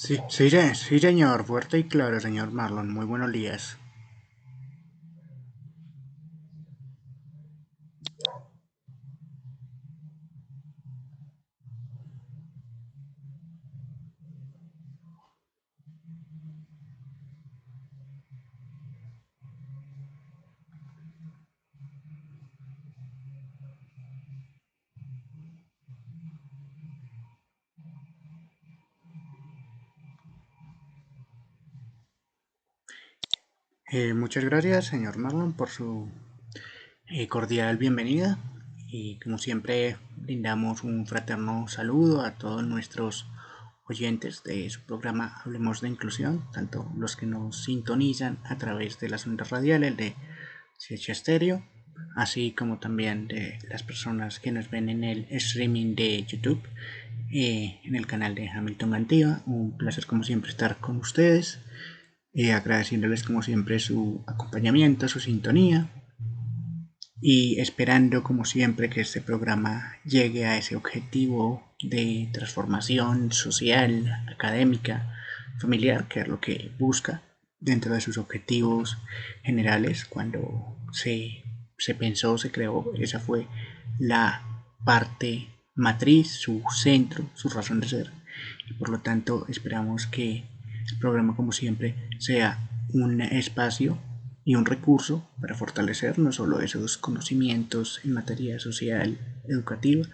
Sí, señor, fuerte y claro, señor Marlon. Muy buenos días. Muchas gracias, señor Marlon, por su cordial bienvenida. Y como siempre, brindamos un fraterno saludo a todos nuestros oyentes de su programa Hablemos de Inclusión, tanto los que nos sintonizan a través de las ondas radiales de CH Stereo, así como también de las personas que nos ven en el streaming de YouTube, en el canal de Hamilton Mantiva. Un placer como siempre estar con ustedes, agradeciéndoles como siempre su acompañamiento, su sintonía y esperando como siempre que este programa llegue a ese objetivo de transformación social, académica, familiar, que es lo que busca dentro de sus objetivos generales cuando se pensó, se creó. Esa fue la parte matriz, su centro, su razón de ser. Y por lo tanto esperamos que el programa, como siempre, sea un espacio y un recurso para fortalecer no solo esos conocimientos en materia social, educativa,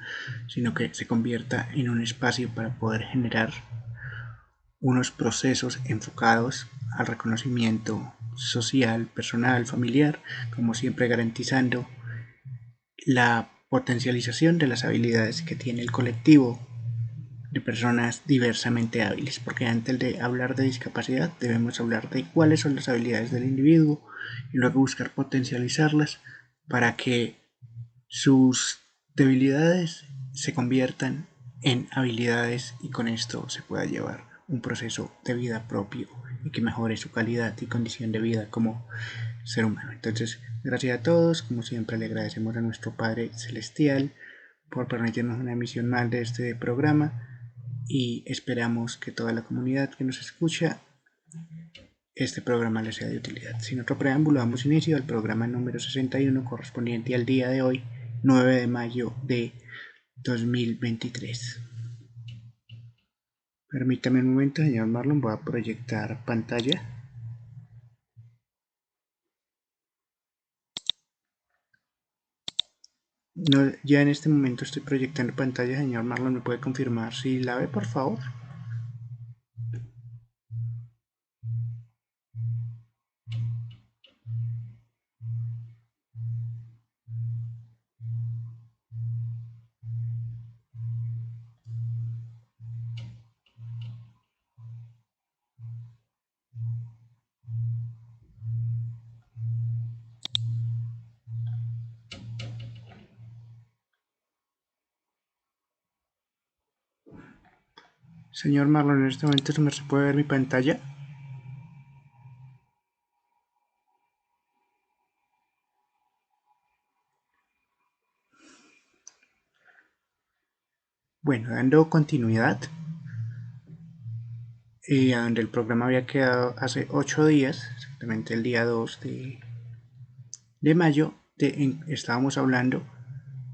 sino que se convierta en un espacio para poder generar unos procesos enfocados al reconocimiento social, personal, familiar, como siempre garantizando la potencialización de las habilidades que tiene el colectivo de personas diversamente hábiles, porque antes de hablar de discapacidad debemos hablar de cuáles son las habilidades del individuo y luego buscar potencializarlas para que sus debilidades se conviertan en habilidades y con esto se pueda llevar un proceso de vida propio y que mejore su calidad y condición de vida como ser humano. Entonces, gracias a todos, como siempre le agradecemos a nuestro Padre Celestial por permitirnos una emisión más de este programa y esperamos que toda la comunidad que nos escucha este programa les sea de utilidad. Sin otro preámbulo, damos inicio al programa número 61 correspondiente al día de hoy, 9 de mayo de 2023. Permítame un momento, señor Marlon, voy a proyectar pantalla. No, ya en este momento estoy proyectando pantalla, señor Marlon, ¿me puede confirmar si la ve, por favor? Señor Marlon, en este momento se me puede ver mi pantalla. Bueno, dando continuidad, a donde el programa había quedado hace 8 días, exactamente el día 2 de mayo, estábamos hablando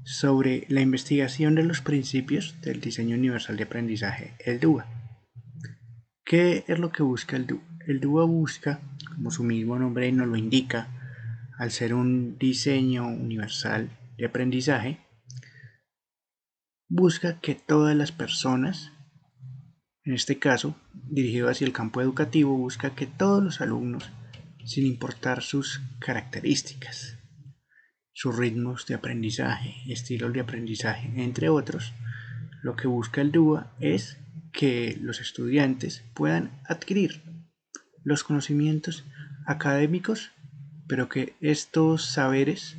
sobre la investigación de los principios del diseño universal de aprendizaje, el DUA. ¿Qué es lo que busca el DUA? El DUA busca, como su mismo nombre nos lo indica, al ser un diseño universal de aprendizaje, busca que todas las personas, en este caso, dirigido hacia el campo educativo, busca que todos los alumnos, sin importar sus características, sus ritmos de aprendizaje, estilos de aprendizaje, entre otros, lo que busca el DUA es que los estudiantes puedan adquirir los conocimientos académicos, pero que estos saberes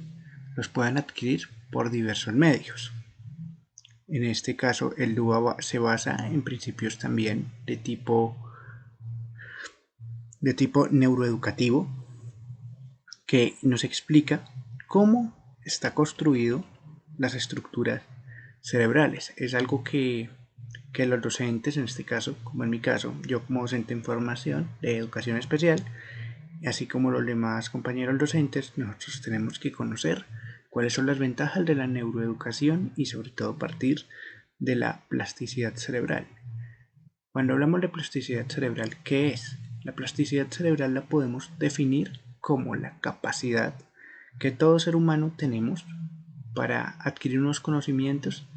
los puedan adquirir por diversos medios. En este caso, el DUA se basa en principios también de tipo neuroeducativo que nos explica cómo está construido las estructuras cerebrales. Es algo que que los docentes, en este caso, como en mi caso, yo como docente en formación de educación especial, así como los demás compañeros docentes, nosotros tenemos que conocer cuáles son las ventajas de la neuroeducación y sobre todo partir de la plasticidad cerebral. Cuando hablamos de plasticidad cerebral, ¿qué es? La plasticidad cerebral la podemos definir como la capacidad que todo ser humano tenemos para adquirir unos conocimientos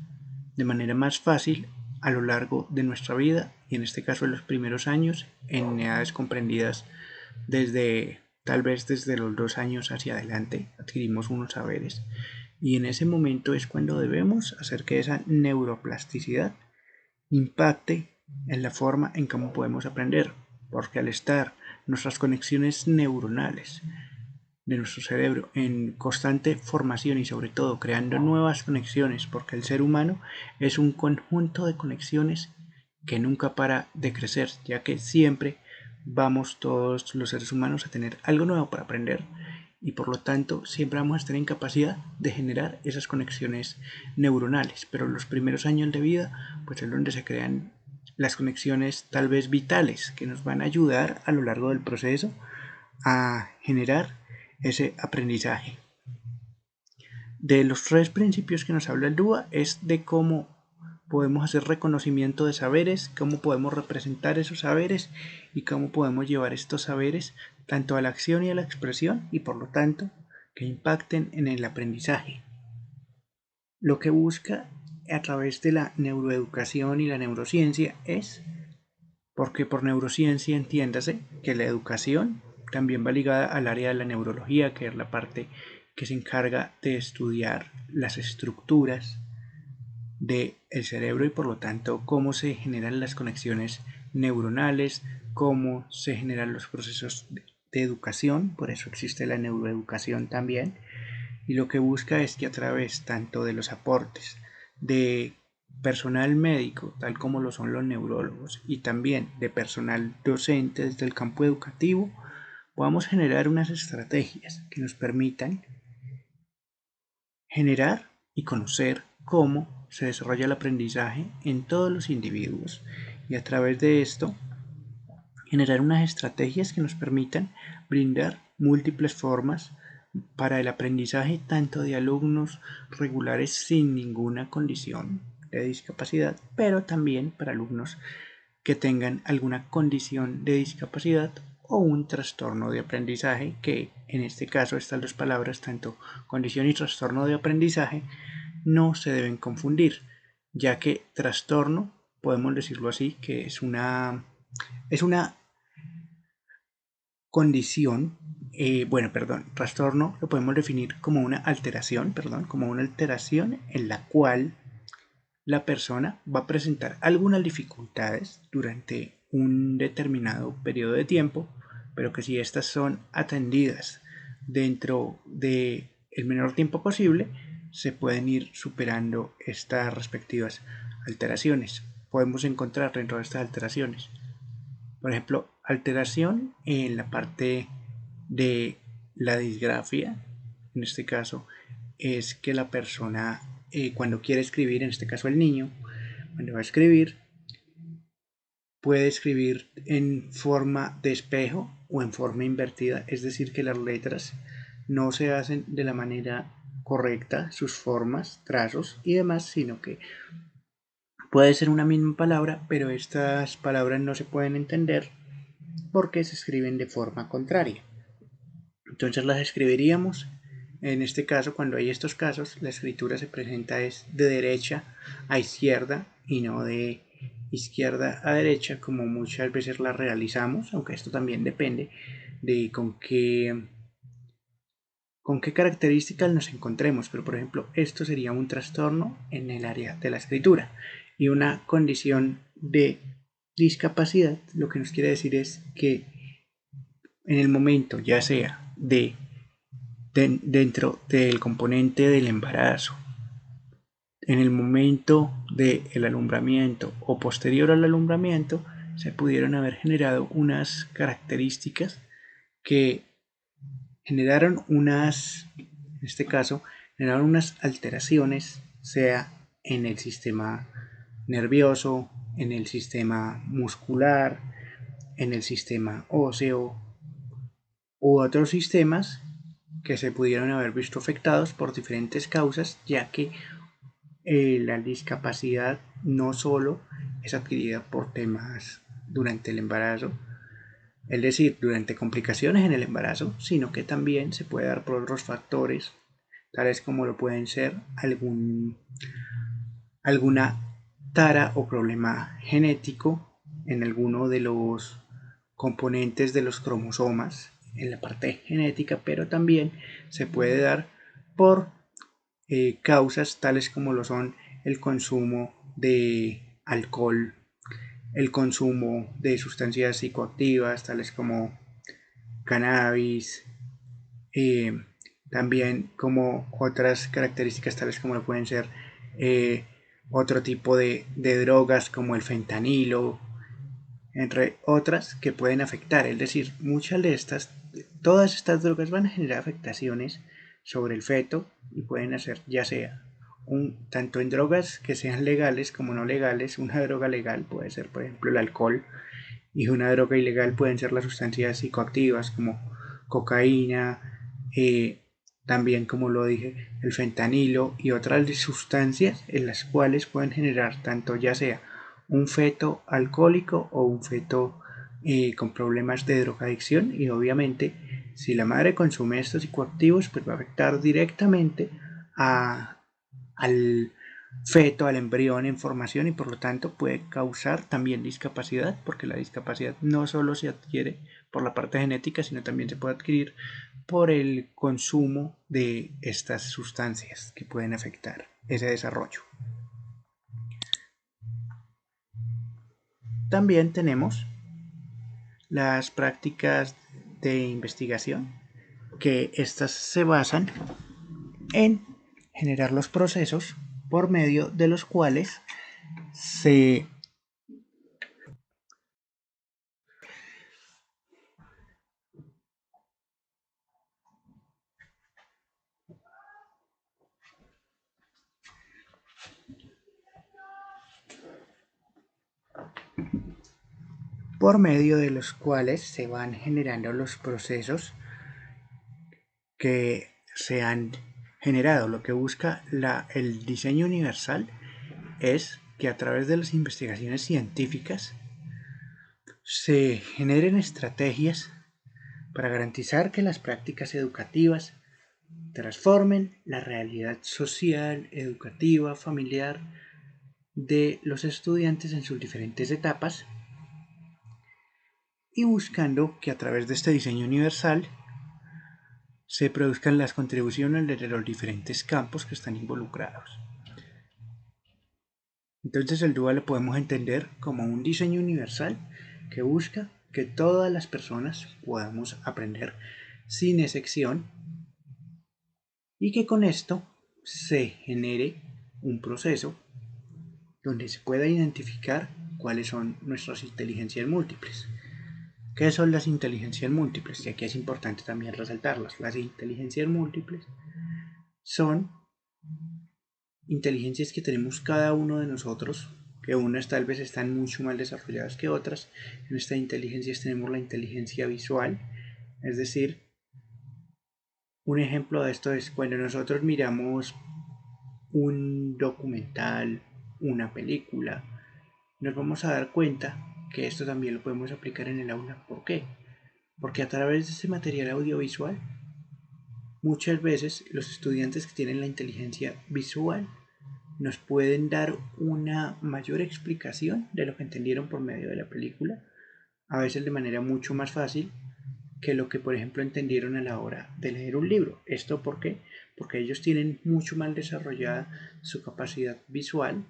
de manera más fácil a lo largo de nuestra vida y en este caso en los primeros años en edades comprendidas desde tal vez desde los 2 años hacia adelante adquirimos unos saberes y en ese momento es cuando debemos hacer que esa neuroplasticidad impacte en la forma en cómo podemos aprender, porque al estar nuestras conexiones neuronales de nuestro cerebro en constante formación y sobre todo creando nuevas conexiones, porque el ser humano es un conjunto de conexiones que nunca para de crecer, ya que siempre vamos todos los seres humanos a tener algo nuevo para aprender y por lo tanto siempre vamos a estar en capacidad de generar esas conexiones neuronales, pero los primeros años de vida pues es donde se crean las conexiones tal vez vitales que nos van a ayudar a lo largo del proceso a generar ese aprendizaje. De los 3 principios que nos habla el DUA es de cómo podemos hacer reconocimiento de saberes, cómo podemos representar esos saberes y cómo podemos llevar estos saberes tanto a la acción y a la expresión y por lo tanto que impacten en el aprendizaje. Lo que busca a través de la neuroeducación y la neurociencia es, porque por neurociencia entiéndase que la educación también va ligada al área de la neurología, que es la parte que se encarga de estudiar las estructuras del cerebro y por lo tanto cómo se generan las conexiones neuronales, cómo se generan los procesos de educación, por eso existe la neuroeducación también, y lo que busca es que a través tanto de los aportes de personal médico, tal como lo son los neurólogos, y también de personal docente desde el campo educativo, podamos generar unas estrategias que nos permitan generar y conocer cómo se desarrolla el aprendizaje en todos los individuos y a través de esto generar unas estrategias que nos permitan brindar múltiples formas para el aprendizaje tanto de alumnos regulares sin ninguna condición de discapacidad, pero también para alumnos que tengan alguna condición de discapacidad o un trastorno de aprendizaje, que en este caso estas dos palabras, tanto condición y trastorno de aprendizaje, no se deben confundir, ya que trastorno, podemos decirlo así, que es una condición, trastorno lo podemos definir como una alteración, como una alteración en la cual la persona va a presentar algunas dificultades durante un determinado periodo de tiempo, pero que si estas son atendidas dentro de el menor tiempo posible, se pueden ir superando estas respectivas alteraciones. Podemos encontrar dentro de estas alteraciones, por ejemplo, alteración en la parte de la disgrafia, en este caso, es que la persona cuando quiere escribir, en este caso el niño, cuando va a escribir, puede escribir en forma de espejo o en forma invertida, es decir, que las letras no se hacen de la manera correcta, sus formas, trazos y demás, sino que puede ser una misma palabra, pero estas palabras no se pueden entender porque se escriben de forma contraria. Entonces las escribiríamos, en este caso, cuando hay estos casos, la escritura se presenta es de derecha a izquierda y no de izquierda a derecha como muchas veces la realizamos, aunque esto también depende de con qué características nos encontremos, pero por ejemplo esto sería un trastorno en el área de la escritura y una condición de discapacidad, lo que nos quiere decir es que en el momento ya sea dentro del componente del embarazo, en el momento del alumbramiento o posterior al alumbramiento, se pudieron haber generado unas características que generaron en este caso, generaron unas alteraciones, sea en el sistema nervioso, en el sistema muscular, en el sistema óseo u otros sistemas que se pudieron haber visto afectados por diferentes causas, ya que la discapacidad no solo es adquirida por temas durante el embarazo, es decir, durante complicaciones en el embarazo, sino que también se puede dar por otros factores, tales como lo pueden ser alguna tara o problema genético en alguno de los componentes de los cromosomas en la parte genética, pero también se puede dar por causas tales como lo son el consumo de alcohol, el consumo de sustancias psicoactivas tales como cannabis, eh, también como otras características tales como lo pueden ser eh, otro tipo de drogas como el fentanilo, entre otras que pueden afectar. Es decir, muchas de estas, todas estas drogas van a generar afectaciones sobre el feto y pueden hacer ya sea tanto en drogas que sean legales como no legales. Una droga legal puede ser, por ejemplo, el alcohol, y una droga ilegal pueden ser las sustancias psicoactivas como cocaína, eh, también como lo dije, el fentanilo y otras sustancias en las cuales pueden generar tanto ya sea un feto alcohólico o un feto con problemas de drogadicción. Y obviamente si la madre consume estos psicoactivos pues va a afectar directamente al feto, al embrión en formación, y por lo tanto puede causar también discapacidad, porque la discapacidad no solo se adquiere por la parte genética, sino también se puede adquirir por el consumo de estas sustancias que pueden afectar ese desarrollo. También tenemos las prácticas de investigación, que estas se basan en generar los procesos por medio de los cuales se van generando los procesos que se han generado. Lo que busca el diseño universal es que a través de las investigaciones científicas se generen estrategias para garantizar que las prácticas educativas transformen la realidad social, educativa, familiar de los estudiantes en sus diferentes etapas, y buscando que a través de este diseño universal se produzcan las contribuciones de los diferentes campos que están involucrados. Entonces el DUA lo podemos entender como un diseño universal que busca que todas las personas podamos aprender sin excepción, y que con esto se genere un proceso donde se pueda identificar cuáles son nuestras inteligencias múltiples. ¿Qué son las inteligencias múltiples? Y aquí es importante también resaltarlas. Las inteligencias múltiples son inteligencias que tenemos cada uno de nosotros, que unas tal vez están mucho más desarrolladas que otras. En estas inteligencias tenemos la inteligencia visual, es decir, un ejemplo de esto es cuando nosotros miramos un documental, una película, nos vamos a dar cuenta que esto también lo podemos aplicar en el aula. ¿Por qué? Porque a través de este material audiovisual, muchas veces los estudiantes que tienen la inteligencia visual nos pueden dar una mayor explicación de lo que entendieron por medio de la película, a veces de manera mucho más fácil que lo que por ejemplo entendieron a la hora de leer un libro. ¿Esto por qué? Porque ellos tienen mucho más desarrollada su capacidad visual,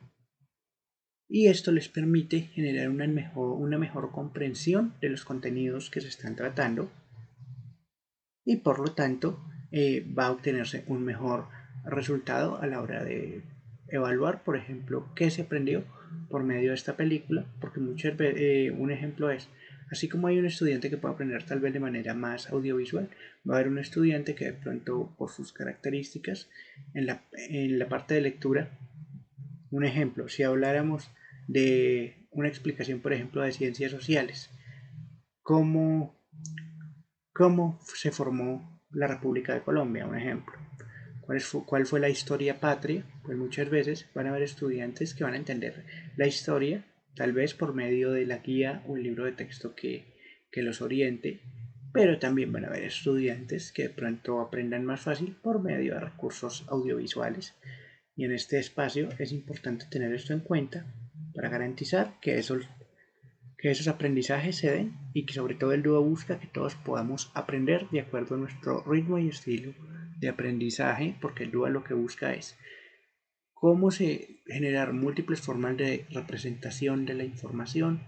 y esto les permite generar una mejor comprensión de los contenidos que se están tratando, y por lo tanto va a obtenerse un mejor resultado a la hora de evaluar, por ejemplo, qué se aprendió por medio de esta película, porque un ejemplo es, así como hay un estudiante que puede aprender tal vez de manera más audiovisual, va a haber un estudiante que de pronto por sus características en la parte de lectura, un ejemplo, si habláramos de una explicación, por ejemplo, de ciencias sociales. ¿Cómo se formó la República de Colombia? Un ejemplo. ¿Cuál fue la historia patria? Pues muchas veces van a haber estudiantes que van a entender la historia, tal vez por medio de la guía o el libro de texto que los oriente, pero también van a haber estudiantes que de pronto aprendan más fácil por medio de recursos audiovisuales. Y en este espacio es importante tener esto en cuenta para garantizar que esos aprendizajes se den y que sobre todo el dúo busca que todos podamos aprender de acuerdo a nuestro ritmo y estilo de aprendizaje, porque el dúo lo que busca es cómo generar múltiples formas de representación de la información,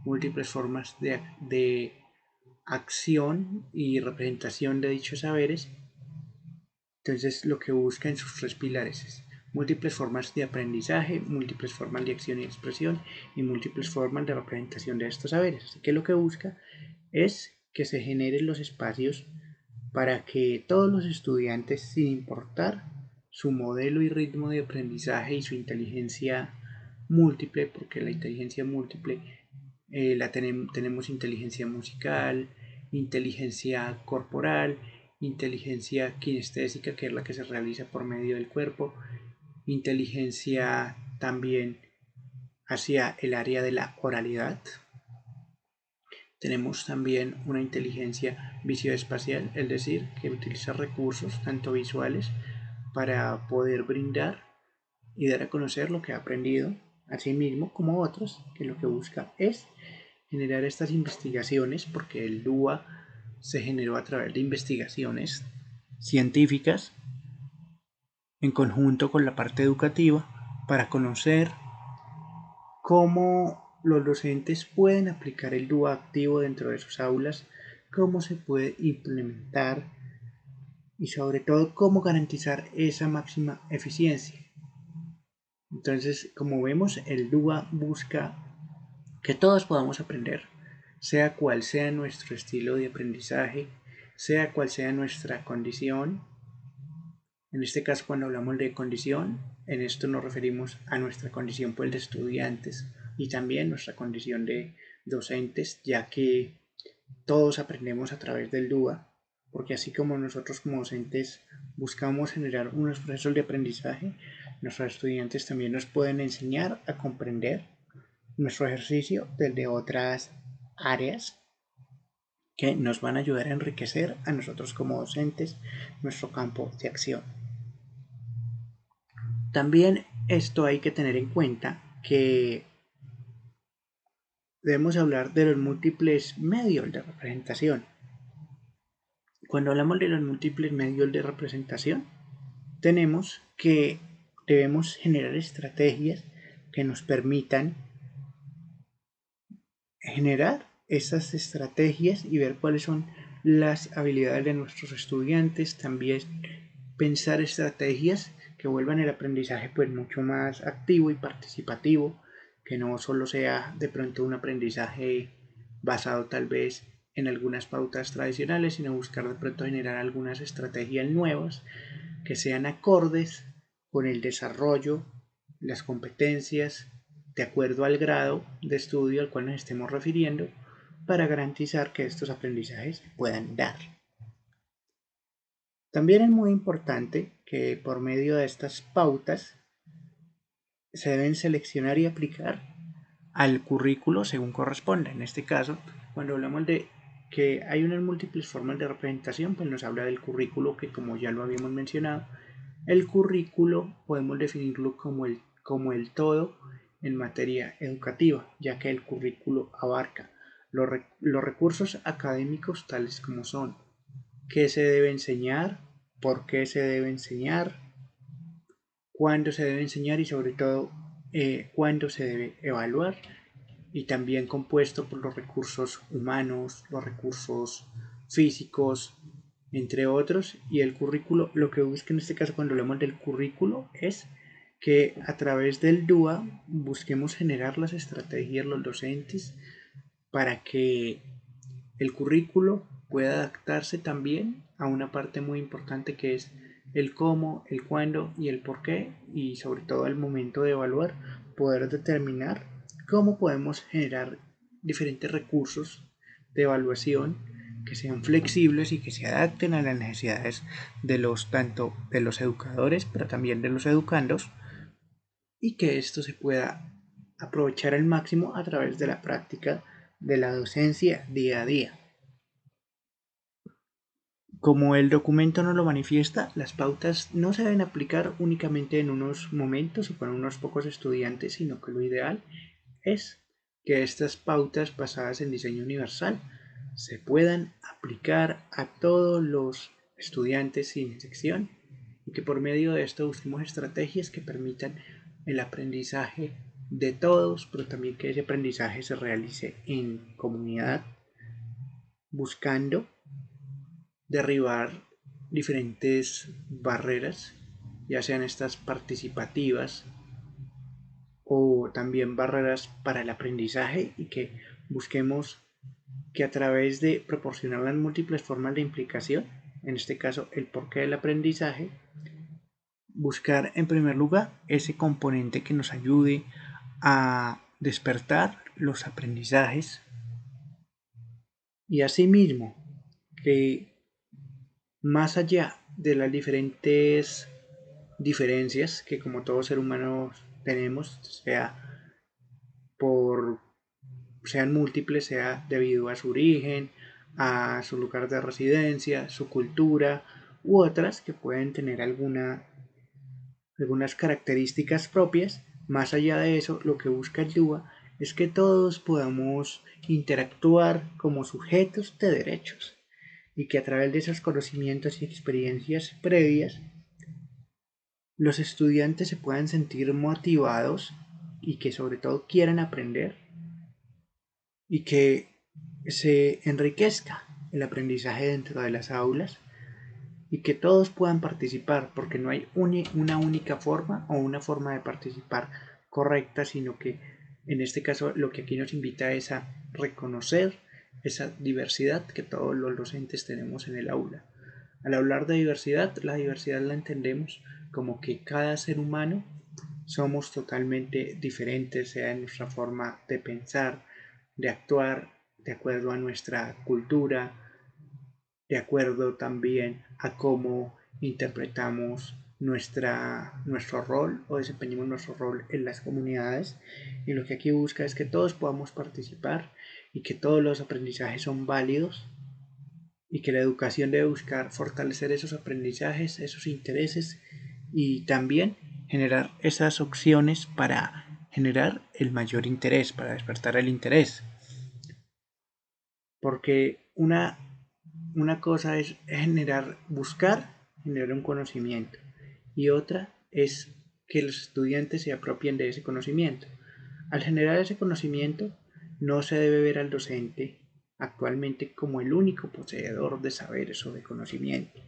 múltiples formas de acción y representación de dichos saberes. Entonces lo que busca en sus tres pilares es múltiples formas de aprendizaje, múltiples formas de acción y expresión y múltiples formas de representación de estos saberes. Así que lo que busca es que se generen los espacios para que todos los estudiantes, sin importar su modelo y ritmo de aprendizaje y su inteligencia múltiple, porque la inteligencia múltiple tenemos inteligencia musical, inteligencia corporal, inteligencia kinestésica, que es la que se realiza por medio del cuerpo, inteligencia también hacia el área de la oralidad. Tenemos también una inteligencia visoespacial, es decir, que utiliza recursos tanto visuales para poder brindar y dar a conocer lo que ha aprendido a sí mismo como otros, que lo que busca es generar estas investigaciones, porque el DUA se generó a través de investigaciones científicas en conjunto con la parte educativa para conocer cómo los docentes pueden aplicar el DUA activo dentro de sus aulas, cómo se puede implementar y sobre todo cómo garantizar esa máxima eficiencia. Entonces, como vemos, el DUA busca que todos podamos aprender, sea cual sea nuestro estilo de aprendizaje, sea cual sea nuestra condición. En este caso, cuando hablamos de condición, en esto nos referimos a nuestra condición pues, de estudiantes y también nuestra condición de docentes, ya que todos aprendemos a través del DUA, porque así como nosotros como docentes buscamos generar unos procesos de aprendizaje, nuestros estudiantes también nos pueden enseñar a comprender nuestro ejercicio desde otras áreas que nos van a ayudar a enriquecer a nosotros como docentes nuestro campo de acción. También esto hay que tener en cuenta que debemos hablar de los múltiples medios de representación. Cuando hablamos de los múltiples medios de representación, tenemos que debemos generar estrategias que nos permitan generar esas estrategias y ver cuáles son las habilidades de nuestros estudiantes, también pensar estrategias que vuelvan el aprendizaje pues mucho más activo y participativo, que no solo sea de pronto un aprendizaje basado tal vez en algunas pautas tradicionales, sino buscar de pronto generar algunas estrategias nuevas que sean acordes con el desarrollo, las competencias, de acuerdo al grado de estudio al cual nos estemos refiriendo, para garantizar que estos aprendizajes puedan dar. También es muy importante que por medio de estas pautas se deben seleccionar y aplicar al currículo según corresponda. En este caso, cuando hablamos de que hay unas múltiples formas de representación, pues nos habla del currículo que como ya lo habíamos mencionado, el currículo podemos definirlo como el todo en materia educativa, ya que el currículo abarca los recursos académicos tales como son qué se debe enseñar, por qué se debe enseñar, cuándo se debe enseñar y sobre todo cuándo se debe evaluar, y también compuesto por los recursos humanos, los recursos físicos, entre otros. Y el currículo, lo que busca en este caso cuando hablamos del currículo es que a través del DUA busquemos generar las estrategias los docentes para que el currículo pueda adaptarse también a una parte muy importante que es el cómo, el cuándo y el por qué, y sobre todo al momento de evaluar poder determinar cómo podemos generar diferentes recursos de evaluación que sean flexibles y que se adapten a las necesidades de tanto de los educadores, pero también de los educandos, y que esto se pueda aprovechar al máximo a través de la práctica de la docencia día a día. Como el documento no lo manifiesta, las pautas no se deben aplicar únicamente en unos momentos o con unos pocos estudiantes, sino que lo ideal es que estas pautas basadas en diseño universal se puedan aplicar a todos los estudiantes sin excepción y que por medio de esto busquemos estrategias que permitan el aprendizaje de todos, pero también que ese aprendizaje se realice en comunidad, buscando derribar diferentes barreras, ya sean estas participativas o también barreras para el aprendizaje, y que busquemos que a través de proporcionar las múltiples formas de implicación, en este caso el porqué del aprendizaje, buscar en primer lugar ese componente que nos ayude a despertar los aprendizajes, y asimismo que más allá de las diferentes diferencias que como todo ser humano tenemos, por sean múltiples, sea debido a su origen, a su lugar de residencia, su cultura u otras que pueden tener algunas características propias. Más allá de eso, lo que busca el DUA es que todos podamos interactuar como sujetos de derechos y que a través de esos conocimientos y experiencias previas los estudiantes se puedan sentir motivados y que sobre todo quieran aprender y que se enriquezca el aprendizaje dentro de las aulas y que todos puedan participar, porque no hay una única forma o una forma de participar correcta, sino que en este caso lo que aquí nos invita es a reconocer esa diversidad que todos los docentes tenemos en el aula. Al hablar de diversidad, la diversidad la entendemos como que cada ser humano somos totalmente diferentes, sea en nuestra forma de pensar, de actuar, de acuerdo a nuestra cultura, de acuerdo también a cómo interpretamos nuestro rol o desempeñamos nuestro rol en las comunidades. Y lo que aquí busca es que todos podamos participar y que todos los aprendizajes son válidos y que la educación debe buscar fortalecer esos aprendizajes, esos intereses y también generar esas opciones para generar el mayor interés, para despertar el interés. Porque una cosa es generar un conocimiento, y otra es que los estudiantes se apropien de ese conocimiento. Al generar ese conocimiento, no se debe ver al docente actualmente como el único poseedor de saberes o de conocimiento,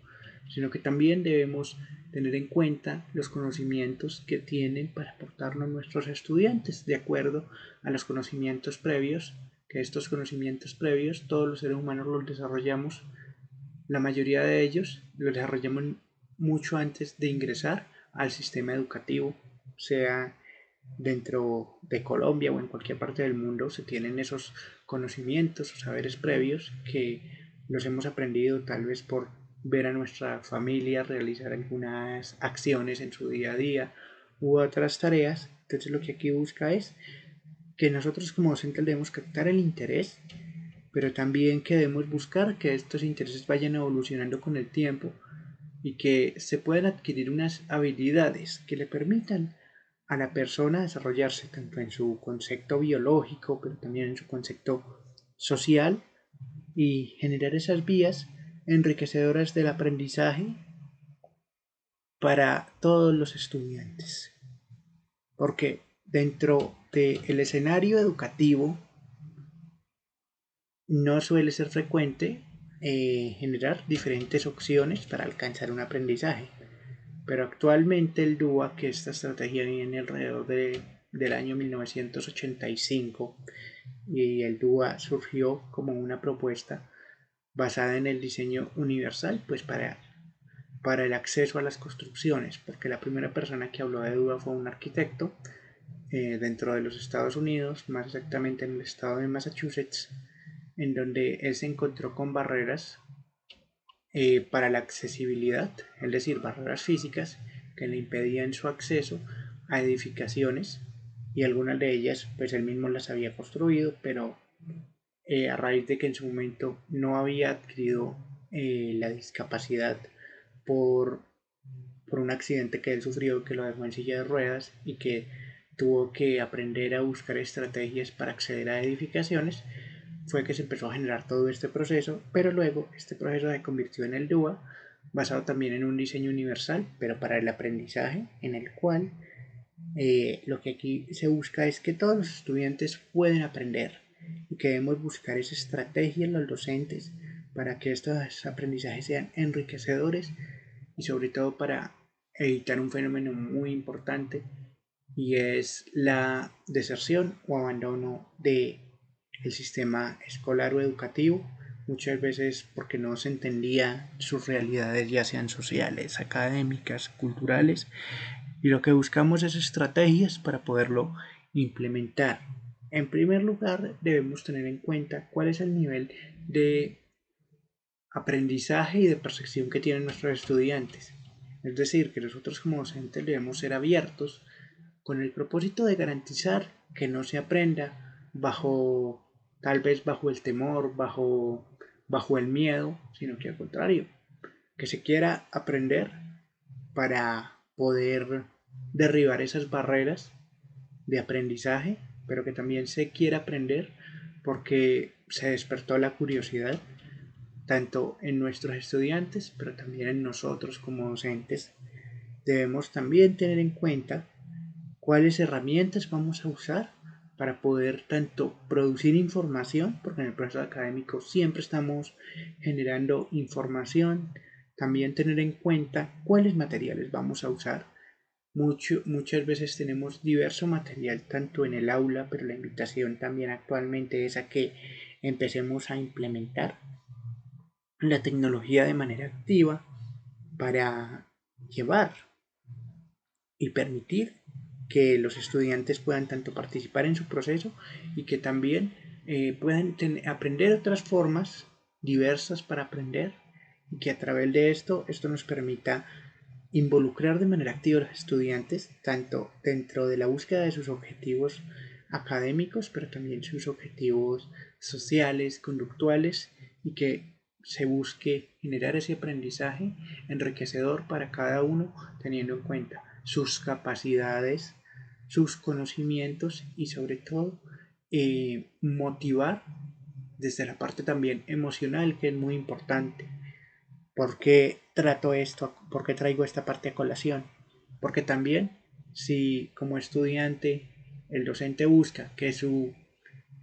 sino que también debemos tener en cuenta los conocimientos que tienen para aportarnos nuestros estudiantes, de acuerdo a los conocimientos previos, que estos conocimientos previos todos los seres humanos los desarrollamos, la mayoría de ellos los desarrollamos mucho antes de ingresar al sistema educativo, sea dentro de Colombia o en cualquier parte del mundo. Se tienen esos conocimientos o saberes previos que los hemos aprendido tal vez por ver a nuestra familia realizar algunas acciones en su día a día u otras tareas. Entonces lo que aquí busca es que nosotros como docentes debemos captar el interés, pero también que debemos buscar que estos intereses vayan evolucionando con el tiempo y que se puedan adquirir unas habilidades que le permitan a la persona desarrollarse tanto en su concepto biológico, pero también en su concepto social, y generar esas vías enriquecedoras del aprendizaje para todos los estudiantes. Porque dentro del escenario educativo no suele ser frecuente generar diferentes opciones para alcanzar un aprendizaje. Pero actualmente el DUA, que esta estrategia viene alrededor del año 1985, y el DUA surgió como una propuesta basada en el diseño universal, pues para el acceso a las construcciones, porque la primera persona que habló de DUA fue un arquitecto, dentro de los Estados Unidos, más exactamente en el estado de Massachusetts, en donde él se encontró con barreras para la accesibilidad, es decir, barreras físicas que le impedían su acceso a edificaciones, y algunas de ellas pues él mismo las había construido, pero a raíz de que en su momento no había adquirido la discapacidad por, por un accidente que él sufrió que lo dejó en silla de ruedas y que tuvo que aprender a buscar estrategias para acceder a edificaciones, fue que se empezó a generar todo este proceso, pero luego este proceso se convirtió en el DUA, basado también en un diseño universal, pero para el aprendizaje, en el cual lo que aquí se busca es que todos los estudiantes pueden aprender y que debemos buscar esa estrategia en los docentes para que estos aprendizajes sean enriquecedores y sobre todo para evitar un fenómeno muy importante, y es la deserción o abandono de el sistema escolar o educativo, muchas veces porque no se entendía sus realidades, ya sean sociales, académicas, culturales, y lo que buscamos es estrategias para poderlo implementar. En primer lugar, debemos tener en cuenta cuál es el nivel de aprendizaje y de percepción que tienen nuestros estudiantes. Es decir, que nosotros como docentes debemos ser abiertos con el propósito de garantizar que no se aprenda bajo, tal vez bajo el temor, bajo el miedo, sino que al contrario, que se quiera aprender para poder derribar esas barreras de aprendizaje, pero que también se quiera aprender porque se despertó la curiosidad tanto en nuestros estudiantes, pero también en nosotros como docentes. Debemos también tener en cuenta cuáles herramientas vamos a usar para poder tanto producir información, porque en el proceso académico siempre estamos generando información, también tener en cuenta cuáles materiales vamos a usar. Muchas veces tenemos diverso material tanto en el aula, pero la invitación también actualmente es a que empecemos a implementar la tecnología de manera activa para llevar y permitir que los estudiantes puedan tanto participar en su proceso y que también puedan aprender otras formas diversas para aprender, y que a través de esto nos permita involucrar de manera activa a los estudiantes tanto dentro de la búsqueda de sus objetivos académicos, pero también sus objetivos sociales, conductuales, y que se busque generar ese aprendizaje enriquecedor para cada uno, teniendo en cuenta sus capacidades, sus conocimientos y sobre todo motivar desde la parte también emocional, que es muy importante. ¿Por qué trato esto? ¿Por qué traigo esta parte a colación? Porque también si como estudiante el docente busca que su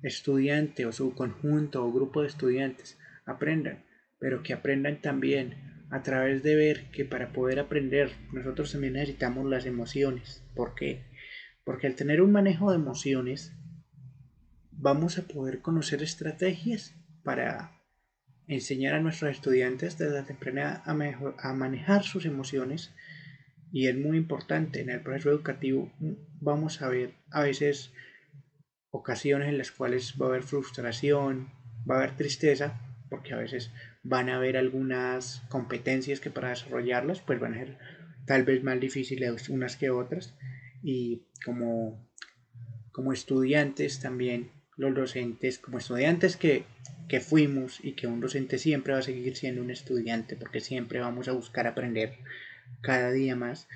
estudiante o su conjunto o grupo de estudiantes aprendan, pero que aprendan también a través de ver que para poder aprender nosotros también necesitamos las emociones. ¿Por qué? Porque al tener un manejo de emociones vamos a poder conocer estrategias para enseñar a nuestros estudiantes desde la temprana a manejar sus emociones. Y es muy importante en el proceso educativo. Vamos a ver a veces ocasiones en las cuales va a haber frustración, va a haber tristeza, porque a veces van a haber algunas competencias que para desarrollarlas pues van a ser tal vez más difíciles unas que otras, y como estudiantes también, los docentes, como estudiantes que fuimos, y que un docente siempre va a seguir siendo un estudiante porque siempre vamos a buscar aprender cada día más,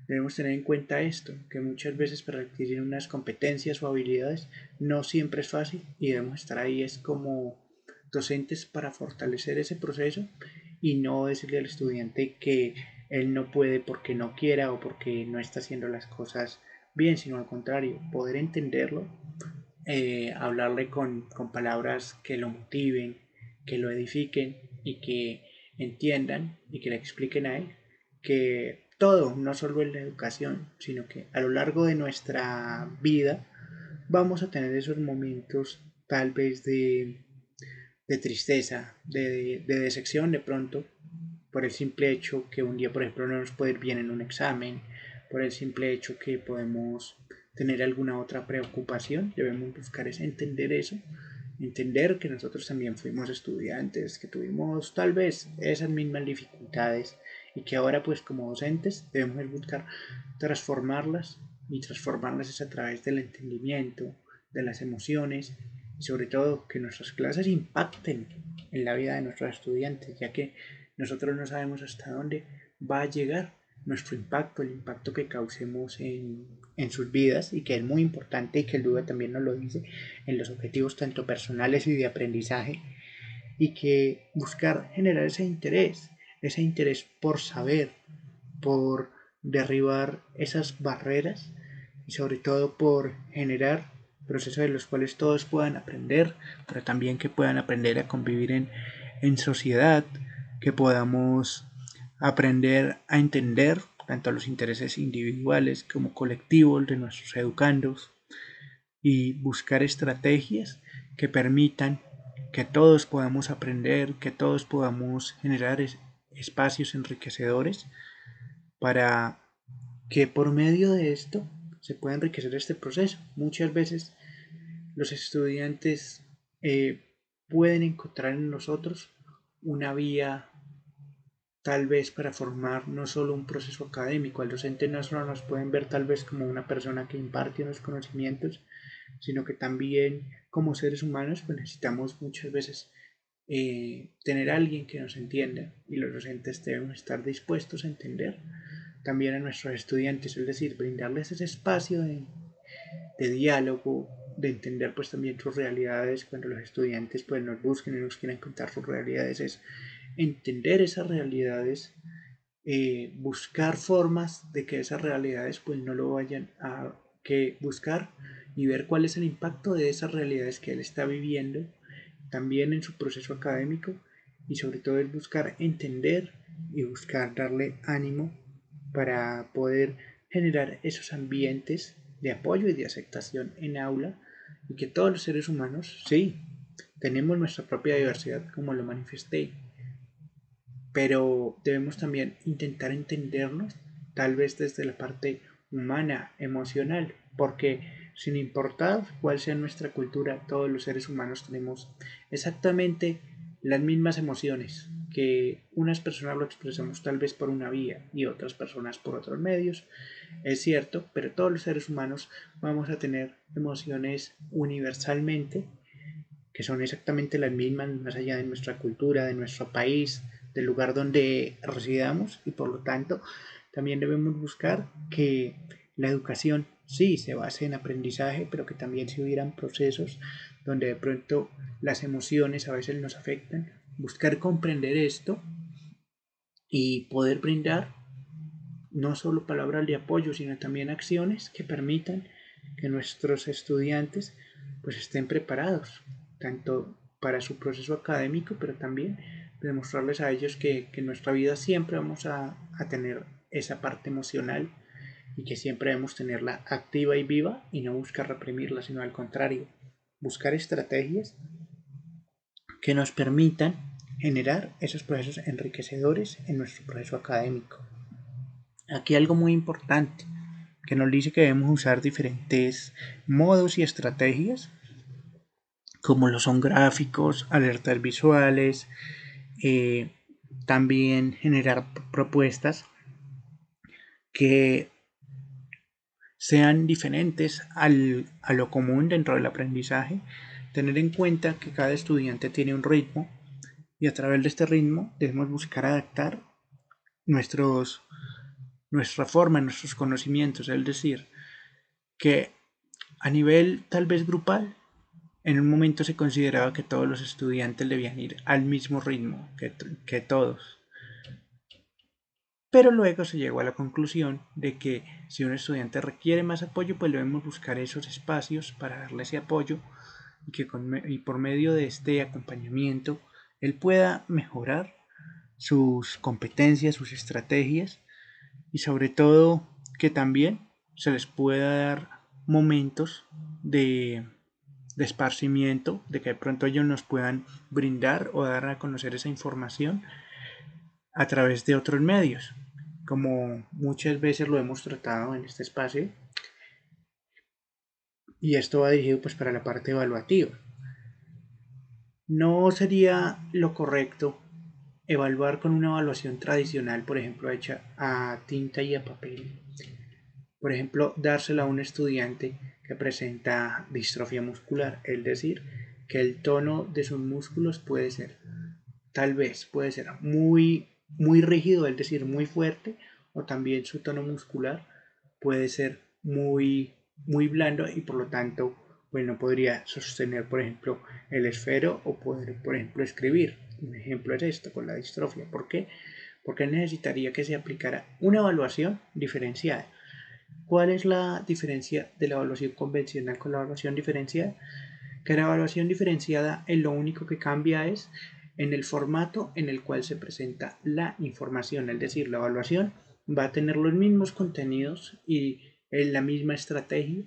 debemos tener en cuenta esto, que muchas veces para adquirir unas competencias o habilidades no siempre es fácil, y debemos estar ahí es como docentes para fortalecer ese proceso y no decirle al estudiante que él no puede porque no quiera o porque no está haciendo las cosas bien, sino al contrario, poder entenderlo, hablarle con palabras que lo motiven, que lo edifiquen y que entiendan y que le expliquen a él que todo, no solo en la educación, sino que a lo largo de nuestra vida vamos a tener esos momentos tal vez de tristeza, de decepción de pronto, por el simple hecho que un día, por ejemplo, no nos puede ir bien en un examen, por el simple hecho que podemos tener alguna otra preocupación, debemos buscar es entender eso, entender que nosotros también fuimos estudiantes, que tuvimos tal vez esas mismas dificultades y que ahora pues como docentes debemos buscar transformarlas, y transformarlas es a través del entendimiento, de las emociones y sobre todo que nuestras clases impacten en la vida de nuestros estudiantes, ya que nosotros no sabemos hasta dónde va a llegar nuestro impacto, el impacto que causemos en sus vidas, y que es muy importante y que el duda también nos lo dice, en los objetivos tanto personales y de aprendizaje, y que buscar generar ese interés por saber, por derribar esas barreras y sobre todo por generar procesos de los cuales todos puedan aprender, pero también que puedan aprender a convivir en sociedad, que podamos aprender a entender tanto los intereses individuales como colectivos de nuestros educandos y buscar estrategias que permitan que todos podamos aprender, que todos podamos generar espacios enriquecedores para que por medio de esto se pueda enriquecer este proceso. Muchas veces los estudiantes pueden encontrar en nosotros una vía tal vez para formar no solo un proceso académico. Al docente no solo nos pueden ver tal vez como una persona que imparte unos conocimientos, sino que también como seres humanos pues necesitamos muchas veces tener a alguien que nos entienda, y los docentes debemos estar dispuestos a entender también a nuestros estudiantes, es decir, brindarles ese espacio de diálogo, de entender pues también sus realidades. Cuando los estudiantes pues nos busquen y nos quieran contar sus realidades, es entender esas realidades, buscar formas de que esas realidades pues no lo vayan a que buscar y ver cuál es el impacto de esas realidades que él está viviendo también en su proceso académico, y sobre todo es buscar entender y buscar darle ánimo para poder generar esos ambientes de apoyo y de aceptación en aula, y que todos los seres humanos, sí, tenemos nuestra propia diversidad como lo manifesté, pero debemos también intentar entendernos tal vez desde la parte humana, emocional, porque sin importar cuál sea nuestra cultura, todos los seres humanos tenemos exactamente las mismas emociones, que unas personas lo expresamos tal vez por una vía y otras personas por otros medios, es cierto, pero todos los seres humanos vamos a tener emociones universalmente que son exactamente las mismas más allá de nuestra cultura, de nuestro país, del lugar donde residamos, y por lo tanto también debemos buscar que la educación sí se base en aprendizaje, pero que también se hubieran procesos donde de pronto las emociones a veces nos afectan, buscar comprender esto y poder brindar no solo palabras de apoyo, sino también acciones que permitan que nuestros estudiantes pues estén preparados, tanto para su proceso académico, pero también demostrarles a ellos que en nuestra vida siempre vamos a tener esa parte emocional, y que siempre debemos tenerla activa y viva y no buscar reprimirla, sino al contrario, buscar estrategias que nos permitan generar esos procesos enriquecedores en nuestro proceso académico. Aquí algo muy importante que nos dice que debemos usar diferentes modos y estrategias, como lo son gráficos, alertas visuales, eh, también generar propuestas que sean diferentes a lo común dentro del aprendizaje, tener en cuenta que cada estudiante tiene un ritmo, y a través de este ritmo debemos buscar adaptar nuestros, nuestra forma, nuestros conocimientos, es decir, que a nivel tal vez grupal, en un momento se consideraba que todos los estudiantes debían ir al mismo ritmo, que todos. Pero luego se llegó a la conclusión de que si un estudiante requiere más apoyo, pues debemos buscar esos espacios para darle ese apoyo, y por medio de este acompañamiento él pueda mejorar sus competencias, sus estrategias, y sobre todo que también se les pueda dar momentos de esparcimiento, de que de pronto ellos nos puedan brindar o dar a conocer esa información a través de otros medios, como muchas veces lo hemos tratado en este espacio, y esto va dirigido pues para la parte evaluativa. No sería lo correcto evaluar con una evaluación tradicional, por ejemplo, hecha a tinta y a papel. Por ejemplo, dársela a un estudiante que presenta distrofia muscular, es decir, que el tono de sus músculos puede ser, tal vez, puede ser muy rígido, es decir, muy fuerte, o también su tono muscular puede ser muy blando y por lo tanto, pues no podría sostener, por ejemplo, el esfero o poder, por ejemplo, escribir. Un ejemplo es esto con la distrofia. ¿Por qué? Porque necesitaría que se aplicara una evaluación diferenciada. ¿Cuál es la diferencia de la evaluación convencional con la evaluación diferenciada? Que la evaluación diferenciada en lo único que cambia es en el formato en el cual se presenta la información, es decir, la evaluación va a tener los mismos contenidos y la misma estrategia,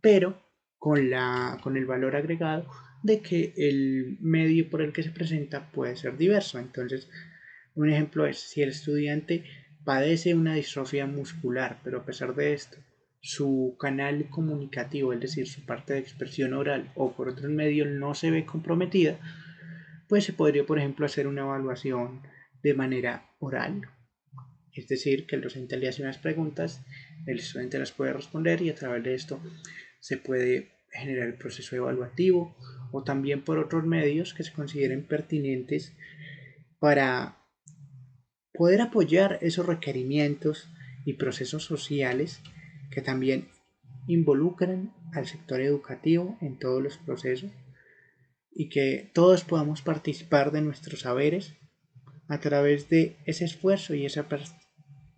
pero con el valor agregado de que el medio por el que se presenta puede ser diverso. Entonces, un ejemplo es si el estudiante padece una distrofia muscular, pero a pesar de esto, su canal comunicativo, es decir, su parte de expresión oral o por otros medios no se ve comprometida, pues se podría, por ejemplo, hacer una evaluación de manera oral. Es decir, que el docente le hace unas preguntas, el estudiante las puede responder y a través de esto se puede generar el proceso evaluativo o también por otros medios que se consideren pertinentes para poder apoyar esos requerimientos y procesos sociales que también involucran al sector educativo en todos los procesos y que todos podamos participar de nuestros saberes a través de ese esfuerzo y esa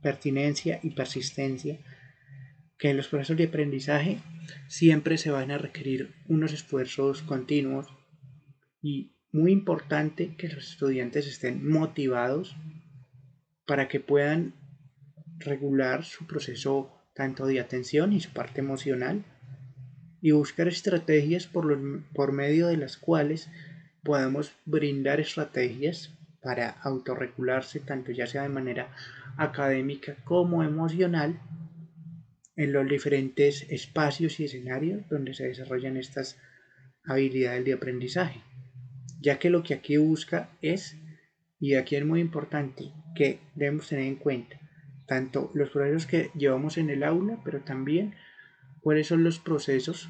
pertinencia y persistencia que en los procesos de aprendizaje siempre se van a requerir unos esfuerzos continuos y muy importante que los estudiantes estén motivados para que puedan regular su proceso tanto de atención y su parte emocional y buscar estrategias por medio de las cuales podamos brindar estrategias para autorregularse tanto ya sea de manera académica como emocional en los diferentes espacios y escenarios donde se desarrollan estas habilidades de aprendizaje, ya que lo que aquí busca es, y aquí es muy importante que debemos tener en cuenta, tanto los procesos que llevamos en el aula, pero también cuáles son los procesos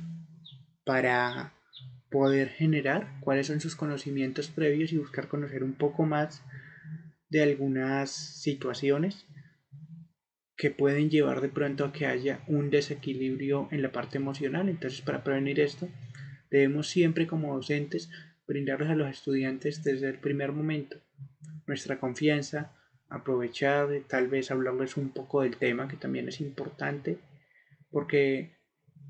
para poder generar, cuáles son sus conocimientos previos y buscar conocer un poco más de algunas situaciones que pueden llevar de pronto a que haya un desequilibrio en la parte emocional. Entonces, para prevenir esto, debemos siempre como docentes brindarles a los estudiantes desde el primer momento nuestra confianza, aprovechar, tal vez hablarles un poco del tema, que también es importante, porque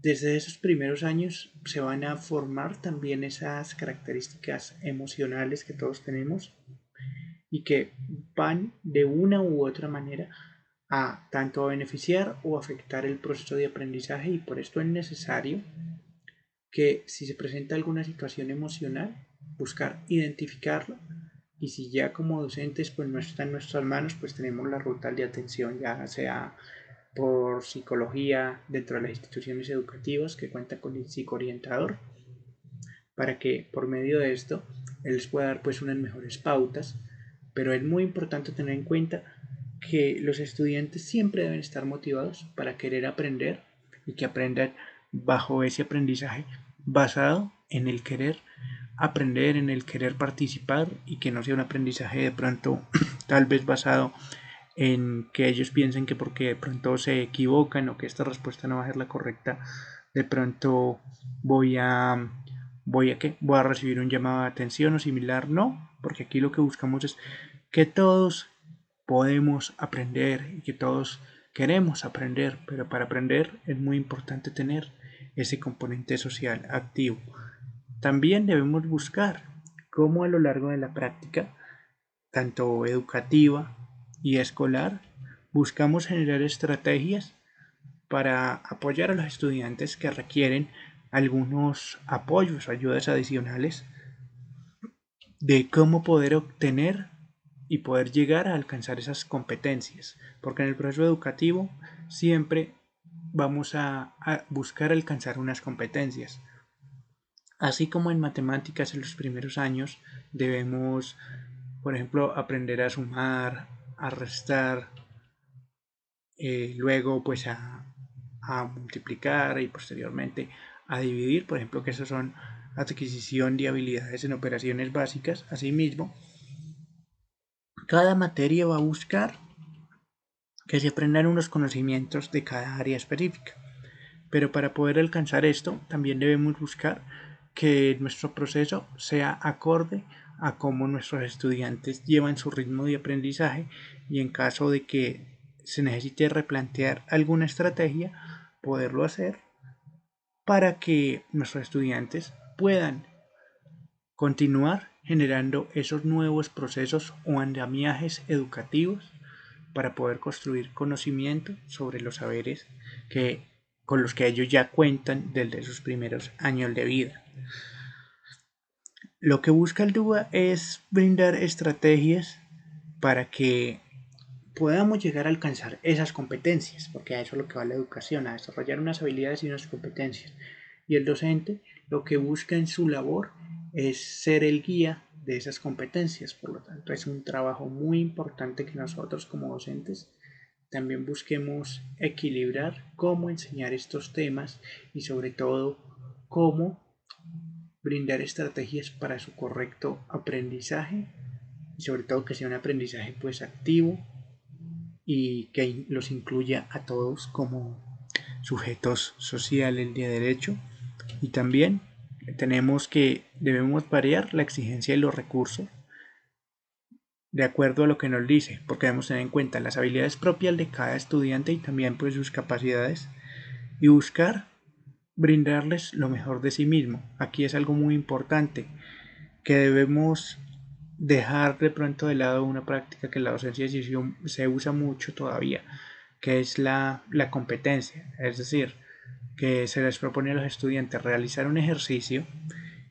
desde esos primeros años se van a formar también esas características emocionales que todos tenemos y que van de una u otra manera a tanto a beneficiar o afectar el proceso de aprendizaje y por esto es necesario que si se presenta alguna situación emocional, buscar identificarla y si ya como docentes pues no está en nuestras manos, pues tenemos la ruta de atención, ya sea por psicología dentro de las instituciones educativas que cuenta con el psicoorientador, para que por medio de esto él les pueda dar pues unas mejores pautas, pero es muy importante tener en cuenta que los estudiantes siempre deben estar motivados para querer aprender y que aprendan bajo ese aprendizaje basado en el querer aprender, en el querer participar y que no sea un aprendizaje de pronto tal vez basado en que ellos piensen que porque de pronto se equivocan o que esta respuesta no va a ser la correcta, de pronto voy a voy a recibir un llamado de atención o similar, no, porque aquí lo que buscamos es que todos podemos aprender y que todos queremos aprender, pero para aprender es muy importante tener ese componente social activo. También debemos buscar cómo a lo largo de la práctica, tanto educativa y escolar, buscamos generar estrategias para apoyar a los estudiantes que requieren algunos apoyos o ayudas adicionales de cómo poder obtener y poder llegar a alcanzar esas competencias, porque en el proceso educativo siempre vamos a buscar alcanzar unas competencias. Así como en matemáticas en los primeros años debemos, por ejemplo, aprender a sumar, a restar, luego pues a multiplicar y posteriormente a dividir, por ejemplo, que eso son adquisición de habilidades en operaciones básicas. Asimismo, cada materia va a buscar que se aprendan unos conocimientos de cada área específica. Pero para poder alcanzar esto, también debemos buscar que nuestro proceso sea acorde a cómo nuestros estudiantes llevan su ritmo de aprendizaje, y en caso de que se necesite replantear alguna estrategia, poderlo hacer para que nuestros estudiantes puedan continuar generando esos nuevos procesos o andamiajes educativos para poder construir conocimiento sobre los saberes que, con los que ellos ya cuentan desde sus primeros años de vida. Lo que busca el DUA es brindar estrategias para que podamos llegar a alcanzar esas competencias, porque a eso es lo que va la educación, a desarrollar unas habilidades y unas competencias. Y el docente lo que busca en su labor es ser el guía de esas competencias. Por lo tanto, es un trabajo muy importante que nosotros como docentes también busquemos equilibrar cómo enseñar estos temas y sobre todo cómo brindar estrategias para su correcto aprendizaje, y sobre todo que sea un aprendizaje pues activo y que los incluya a todos como sujetos sociales de derecho. Y también debemos variar la exigencia de los recursos de acuerdo a lo que nos dice, porque debemos tener en cuenta las habilidades propias de cada estudiante y también pues sus capacidades, y buscar brindarles lo mejor de sí mismo. Aquí es algo muy importante que debemos dejar de pronto de lado una práctica que en la docencia se usa mucho todavía, que es la competencia. Es decir, que se les propone a los estudiantes realizar un ejercicio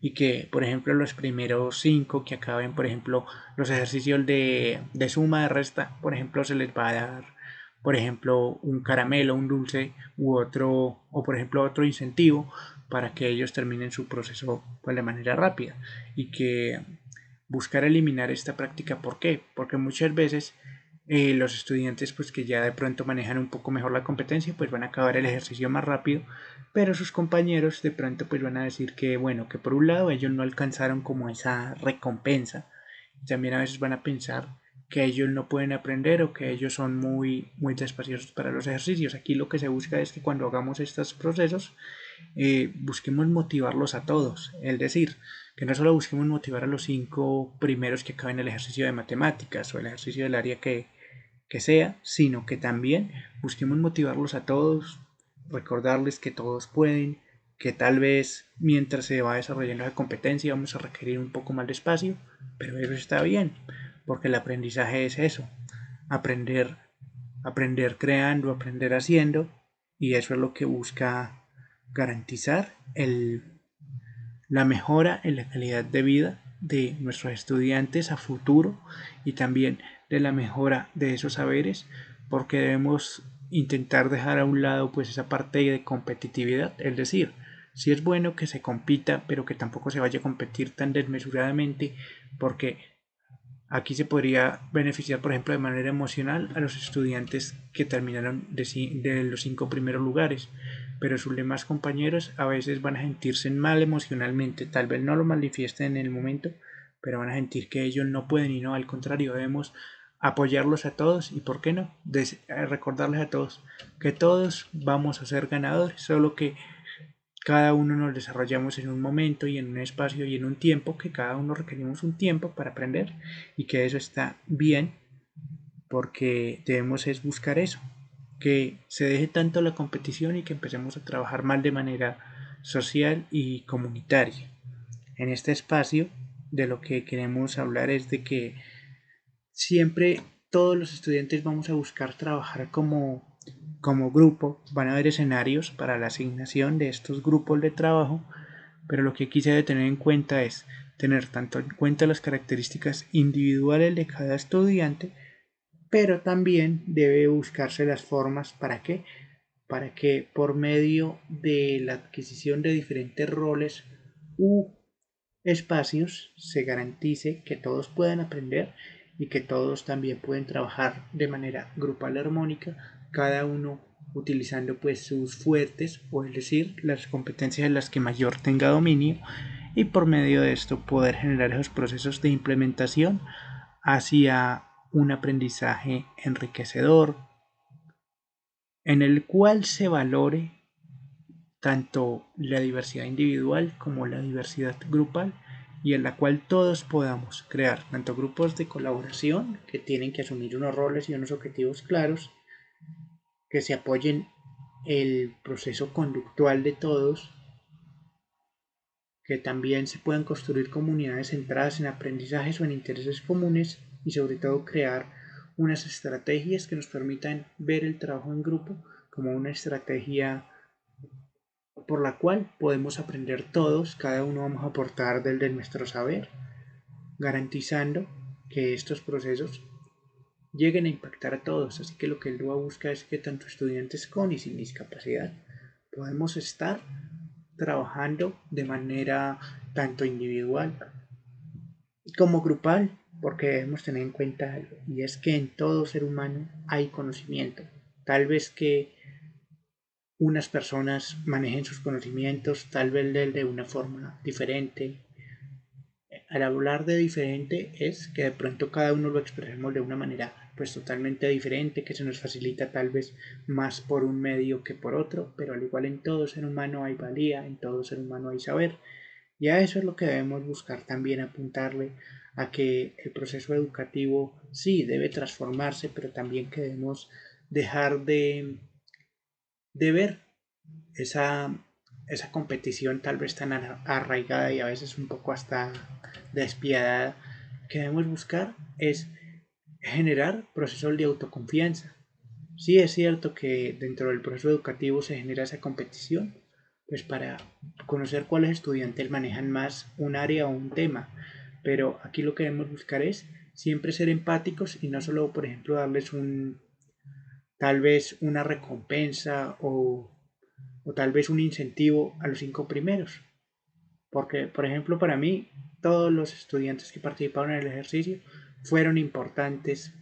y que, por ejemplo, los primeros 5 que acaben, por ejemplo, los ejercicios de suma, de resta, por ejemplo, se les va a dar, por ejemplo, un caramelo, un dulce u otro, o por ejemplo, otro incentivo para que ellos terminen su proceso pues, de manera rápida, y que buscar eliminar esta práctica. ¿Por qué? Porque muchas veces los estudiantes pues que ya de pronto manejan un poco mejor la competencia pues van a acabar el ejercicio más rápido, pero sus compañeros de pronto pues van a decir que bueno, que por un lado ellos no alcanzaron como esa recompensa, y también a veces van a pensar que ellos no pueden aprender o que ellos son muy despaciosos para los ejercicios. Aquí lo que se busca es que cuando hagamos estos procesos busquemos motivarlos a todos, es decir, que no solo busquemos motivar a los 5 primeros que acaben el ejercicio de matemáticas o el ejercicio del área que sea, sino que también busquemos motivarlos a todos, recordarles que todos pueden, que tal vez mientras se va desarrollando la competencia vamos a requerir un poco más de espacio, pero eso está bien, porque el aprendizaje es eso, aprender, aprender creando, aprender haciendo, y eso es lo que busca garantizar la mejora en la calidad de vida de nuestros estudiantes a futuro, y también de la mejora de esos saberes, porque debemos intentar dejar a un lado pues esa parte de competitividad, es decir, si es bueno que se compita, pero que tampoco se vaya a competir tan desmesuradamente, porque aquí se podría beneficiar, por ejemplo, de manera emocional a los estudiantes que terminaron de los 5 primeros lugares, pero sus demás compañeros a veces van a sentirse mal emocionalmente, tal vez no lo manifiesten en el momento, pero van a sentir que ellos no pueden, y no, al contrario, debemos apoyarlos a todos y, ¿por qué no?, recordarles a todos que todos vamos a ser ganadores, solo que cada uno nos desarrollamos en un momento y en un espacio y en un tiempo, que cada uno requerimos un tiempo para aprender, y que eso está bien, porque debemos es buscar eso, que se deje tanto la competición y que empecemos a trabajar más de manera social y comunitaria. En este espacio de lo que queremos hablar es de que siempre todos los estudiantes vamos a buscar trabajar como grupo. Van a haber escenarios para la asignación de estos grupos de trabajo, pero lo que aquí se debe tener en cuenta es tener tanto en cuenta las características individuales de cada estudiante, pero también debe buscarse las formas para que para que por medio de la adquisición de diferentes roles u espacios se garantice que todos puedan aprender y que todos también pueden trabajar de manera grupal armónica, cada uno utilizando pues sus fuertes, o es decir, las competencias en las que mayor tenga dominio, y por medio de esto poder generar esos procesos de implementación hacia un aprendizaje enriquecedor, en el cual se valore tanto la diversidad individual como la diversidad grupal, y en la cual todos podamos crear tanto grupos de colaboración que tienen que asumir unos roles y unos objetivos claros, que se apoyen el proceso conductual de todos, que también se puedan construir comunidades centradas en aprendizajes o en intereses comunes, y sobre todo crear unas estrategias que nos permitan ver el trabajo en grupo como una estrategia por la cual podemos aprender todos, cada uno vamos a aportar del de nuestro saber, garantizando que estos procesos lleguen a impactar a todos. Así que lo que el DUA busca es que tanto estudiantes con y sin discapacidad podemos estar trabajando de manera tanto individual como grupal, porque debemos tener en cuenta algo, y es que en todo ser humano hay conocimiento. Tal vez que unas personas manejen sus conocimientos, tal vez de una forma diferente. Al hablar de diferente es que de pronto cada uno lo expresemos de una manera pues totalmente diferente, que se nos facilita tal vez más por un medio que por otro, pero al igual en todo ser humano hay valía, en todo ser humano hay saber, y a eso es lo que debemos buscar también, apuntarle a que el proceso educativo sí debe transformarse, pero también que debemos dejar de ver esa, esa competición tal vez tan arraigada y a veces un poco hasta despiadada, que debemos buscar es generar procesos de autoconfianza. Sí es cierto que dentro del proceso educativo se genera esa competición, pues para conocer cuáles estudiantes manejan más un área o un tema, pero aquí lo que debemos buscar es siempre ser empáticos y no solo, por ejemplo, darles tal vez una recompensa o tal vez un incentivo a los 5 primeros. Porque, por ejemplo, para mí, todos los estudiantes que participaron en el ejercicio fueron importantes,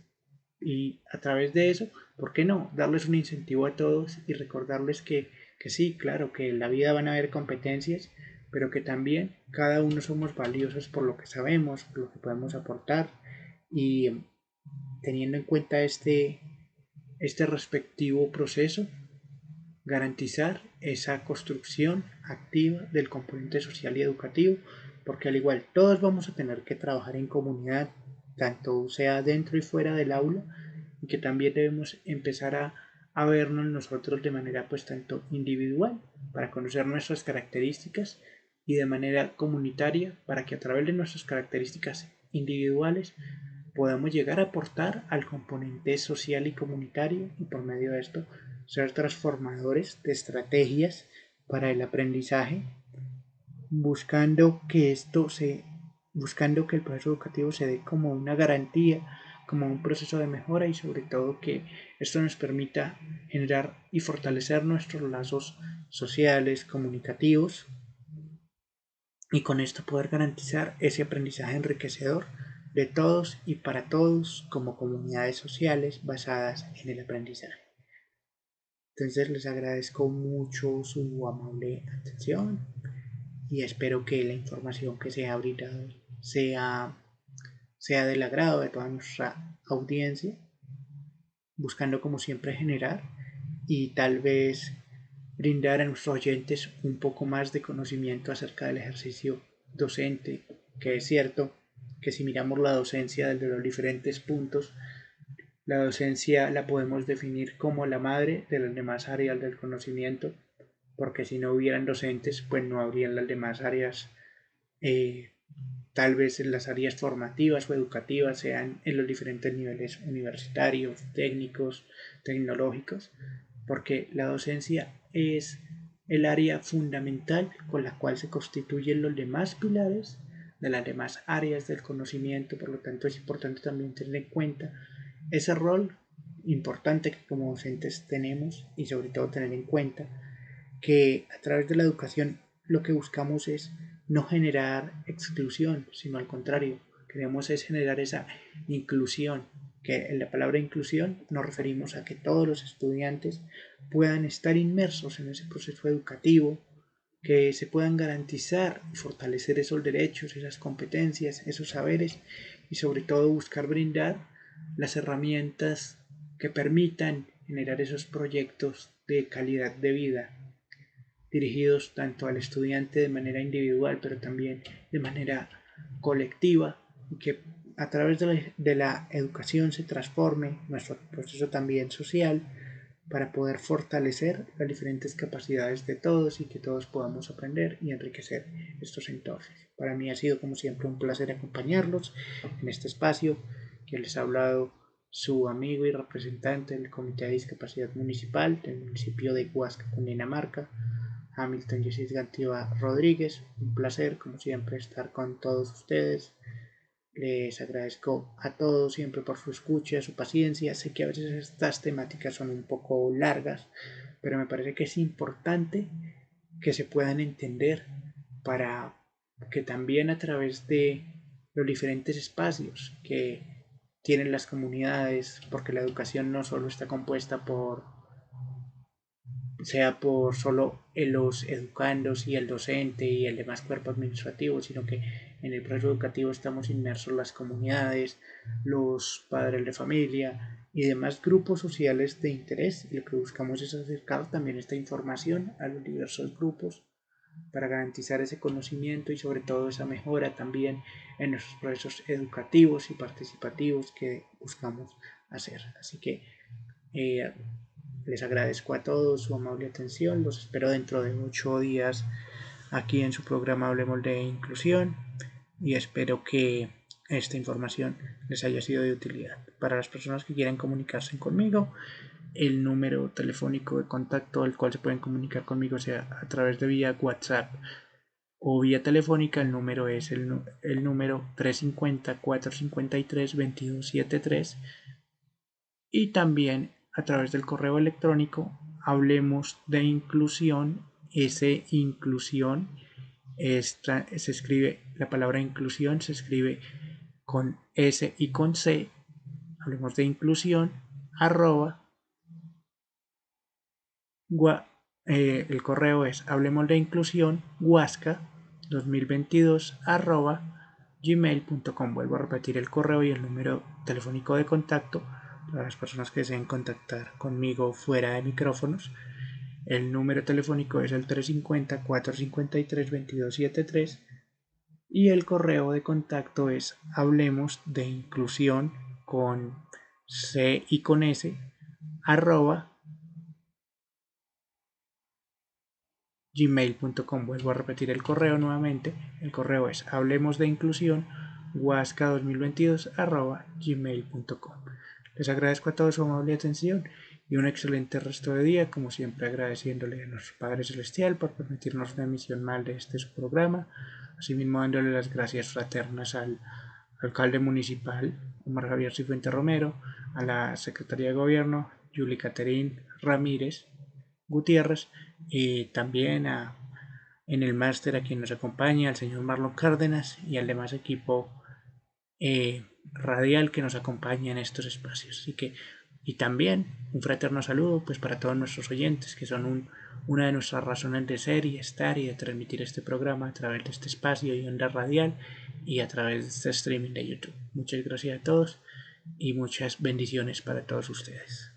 y a través de eso, ¿por qué no? Darles un incentivo a todos y recordarles que sí, claro, que en la vida van a haber competencias, pero que también cada uno somos valiosos por lo que sabemos, por lo que podemos aportar, y teniendo en cuenta este respectivo proceso, garantizar esa construcción activa del componente social y educativo, porque al igual todos vamos a tener que trabajar en comunidad, tanto sea dentro y fuera del aula, y que también debemos empezar a vernos nosotros de manera pues tanto individual para conocer nuestras características, y de manera comunitaria para que a través de nuestras características individuales podamos llegar a aportar al componente social y comunitario, y por medio de esto ser transformadores de estrategias para el aprendizaje, buscando que buscando que el proceso educativo se dé como una garantía, como un proceso de mejora, y sobre todo que esto nos permita generar y fortalecer nuestros lazos sociales, comunicativos, y con esto poder garantizar ese aprendizaje enriquecedor de todos y para todos como comunidades sociales basadas en el aprendizaje. Entonces les agradezco mucho su amable atención y espero que la información que se ha brindado sea del agrado de toda nuestra audiencia, buscando como siempre generar y tal vez brindar a nuestros oyentes un poco más de conocimiento acerca del ejercicio docente, que es cierto que si miramos la docencia desde los diferentes puntos, la docencia la podemos definir como la madre de las demás áreas del conocimiento, porque si no hubieran docentes, pues no habrían las demás áreas, eh, tal vez en las áreas formativas o educativas, sean en los diferentes niveles universitarios, técnicos, tecnológicos, porque la docencia es el área fundamental con la cual se constituyen los demás pilares de las demás áreas del conocimiento. Por lo tanto, es importante también tener en cuenta ese rol importante que como docentes tenemos y sobre todo tener en cuenta que a través de la educación lo que buscamos es no generar exclusión, sino al contrario, queremos es generar esa inclusión, que en la palabra inclusión nos referimos a que todos los estudiantes puedan estar inmersos en ese proceso educativo, que se puedan garantizar y fortalecer esos derechos, esas competencias, esos saberes y sobre todo buscar brindar las herramientas que permitan generar esos proyectos de calidad de vida dirigidos tanto al estudiante de manera individual pero también de manera colectiva y que a través de la educación se transforme nuestro proceso también social para poder fortalecer las diferentes capacidades de todos y que todos podamos aprender y enriquecer estos entornos. Para mí ha sido como siempre un placer acompañarlos en este espacio que les ha hablado su amigo y representante del Comité de Discapacidad Municipal del municipio de Huasca, Cundinamarca, Hamilton Jessis Gantiva Rodríguez. Un placer, como siempre, estar con todos ustedes. Les agradezco a todos siempre por su escucha, su paciencia. Sé que a veces estas temáticas son un poco largas, pero me parece que es importante que se puedan entender para que también a través de los diferentes espacios que tienen las comunidades, porque la educación no solo está compuesta por sea por solo los educandos y el docente y el demás cuerpo administrativo, sino que en el proceso educativo estamos inmersos las comunidades, los padres de familia y demás grupos sociales de interés. Y lo que buscamos es acercar también esta información a los diversos grupos para garantizar ese conocimiento y sobre todo esa mejora también en nuestros procesos educativos y participativos que buscamos hacer. Así que eh, les agradezco a todos su amable atención. Los espero dentro de 8 días aquí en su programa Hablemos de Inclusión y espero que esta información les haya sido de utilidad. Para las personas que quieran comunicarse conmigo, el número telefónico de contacto al cual se pueden comunicar conmigo sea a través de vía WhatsApp o vía telefónica. El número es el número 350-453-2273 y también a través del correo electrónico hablemos de inclusión. Ese inclusión se escribe, la palabra inclusión se escribe con S y con C. Hablemos de inclusión arroba el correo es hablemos de inclusión huasca 2022 arroba gmail.com. Vuelvo a repetir el correo y el número telefónico de contacto para las personas que deseen contactar conmigo fuera de micrófonos. El número telefónico es el 350-453-2273 y el correo de contacto es hablemos de inclusión con C y con S arroba gmail.com. Vuelvo a repetir el correo nuevamente. El correo es hablemos de inclusión huasca2022 arroba gmail.com. Les agradezco a todos su amable atención y un excelente resto de día, como siempre agradeciéndole a nuestro Padre Celestial por permitirnos una emisión más de este su programa, asimismo dándole las gracias fraternas al alcalde municipal Omar Javier Cifuentes Romero, a la Secretaría de Gobierno Yuli Caterín Ramírez Gutiérrez y también en el máster a quien nos acompaña, al señor Marlon Cárdenas y al demás equipo radial que nos acompaña en estos espacios. Así que, y también un fraterno saludo pues para todos nuestros oyentes que son una de nuestras razones de ser y estar y de transmitir este programa a través de este espacio y onda radial y a través de este streaming de YouTube. Muchas gracias a todos y muchas bendiciones para todos ustedes.